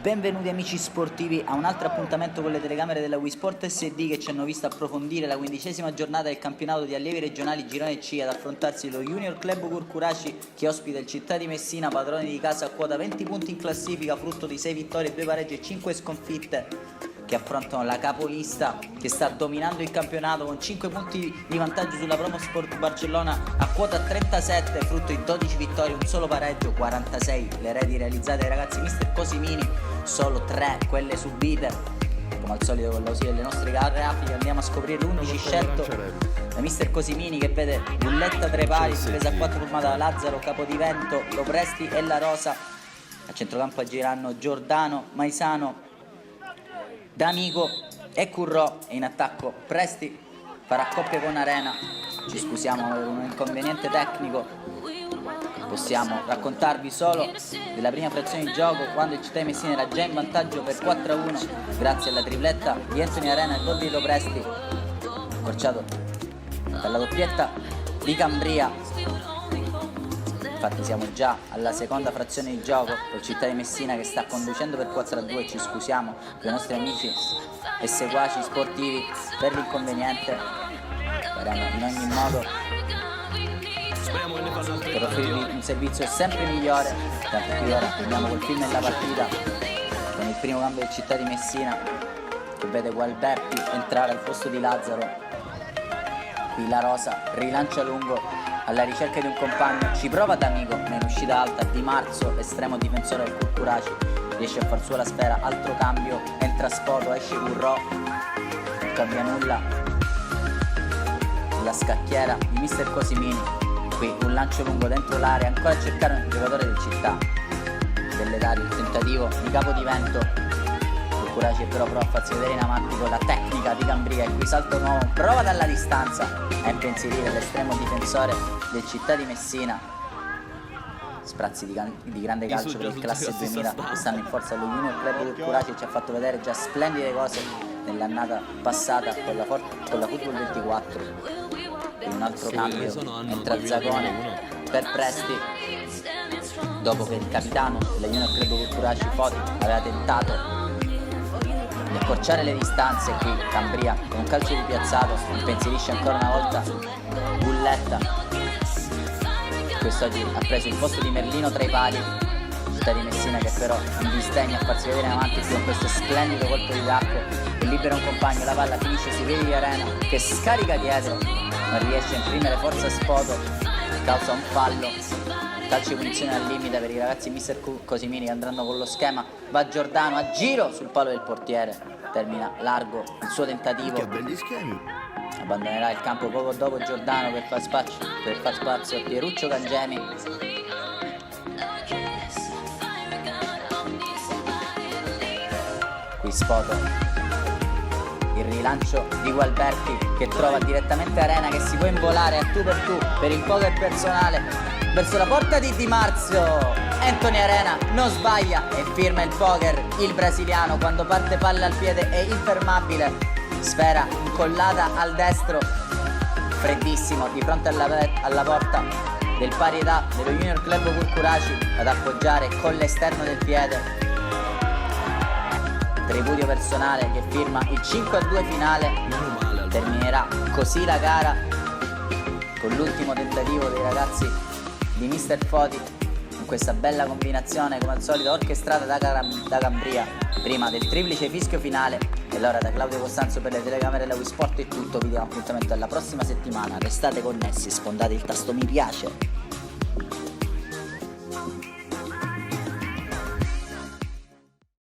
Benvenuti amici sportivi a un altro appuntamento con le telecamere della Wii Sport SD che ci hanno visto approfondire la 15ª giornata del campionato di allievi regionali Girone C ad affrontarsi lo Junior Club Curcuraci che ospita il Città di Messina, padroni di casa a quota 20 punti in classifica, frutto di 6 vittorie, 2 pareggi e 5 sconfitte, che affrontano la capolista che sta dominando il campionato con 5 punti di vantaggio sulla Promo Sport Barcellona a quota 37, frutto di 12 vittorie, un solo pareggio, 46 le reti realizzate dai ragazzi mister Cosimini, solo 3 quelle subite. Come al solito con l'ausilio delle nostre grafiche andiamo a scoprire l'11 scelto da mister Cosimini, che vede Bulletta tra i pali, presa a 4 formata da Lazzaro, Capodivento, Lopresti e La Rosa. A centrocampo aggiranno Giordano, Maisano, D'Amico e Currò, e in attacco Presti farà coppia con Arena. Ci scusiamo per un inconveniente tecnico. Possiamo raccontarvi solo della prima frazione di gioco, quando il Città di Messina era già in vantaggio per 4-1 grazie alla tripletta di Anthony Arena e gol di Lopresti, accorciato dalla doppietta di Cambria. Infatti siamo già alla seconda frazione di gioco col Città di Messina che sta conducendo per 4-2. Ci scusiamo con i nostri amici e seguaci sportivi per l'inconveniente. Faremo in ogni modo per offrirvi un servizio sempre migliore. Tanto qui ora andiamo col film della partita con il primo cambio del Città di Messina che vede Gualberti entrare al posto di Lazzaro. Qui La Rosa rilancia lungo alla ricerca di un compagno, ci prova D'Amico, ma in uscita alta Di Marzo, estremo difensore del Curcuraci, riesce a far sua la sfera, altro cambio, entra Spoto, esce Currò, non cambia nulla la scacchiera di mister Cosimini. Qui un lancio lungo dentro l'area, ancora a cercare un giocatore del Città, Belletari, il tentativo di Capodivento. Curcuraci però prova a farsi vedere in avanti con la tecnica di Cambria, e qui salto nuovo, prova dalla distanza a impensierire l'estremo difensore del Città di Messina. Sprazzi di grande calcio per il classe 2000 che stanno in forza allo Junior Club Curcuraci, e ci ha fatto vedere già splendide cose nell'annata passata con la Football 24. In un altro cambio entra Zagone per Presti, dopo che il capitano della Junior Club Curcuraci, Foti, aveva tentato di accorciare le distanze. Qui Cambria con un calcio di piazzato impensierisce ancora una volta Bulletta. Quest'oggi ha preso il posto di Merlino tra i pali. Città di Messina che però non disdegna a farsi vedere in avanti con questo splendido colpo di tacco che libera un compagno, la palla finisce sui piedi di Arena che scarica dietro, non riesce a imprimere forza a Spoto, causa un fallo. Calcio di punizione al limite per i ragazzi mister Cosimini che andranno con lo schema. Va Giordano a giro sul palo del portiere, termina largo il suo tentativo. Che belli schemi! Abbandonerà il campo poco dopo Giordano per far spazio a Pieruccio Cangemi. Qui Spoto, il rilancio di Gualberti che trova direttamente Arena che si può involare a tu per il poker personale verso la porta di Di Marzio. Anthony Arena non sbaglia e firma il poker. Il brasiliano, quando parte palla al piede, è infermabile. Sfera incollata al destro, freddissimo di fronte alla porta del pari età dello Junior Club Curcuraci, ad appoggiare con l'esterno del piede. Tripudio personale che firma il 5-2 finale. Terminerà così la gara con l'ultimo tentativo dei ragazzi di mister Foti, in questa bella combinazione come al solito orchestrata da Cambria. Prima del triplice fischio finale. E allora da Claudio Costanzo per le telecamere della Wii Sport è tutto. Vi diamo appuntamento alla prossima settimana, restate connessi, sfondate il tasto mi piace.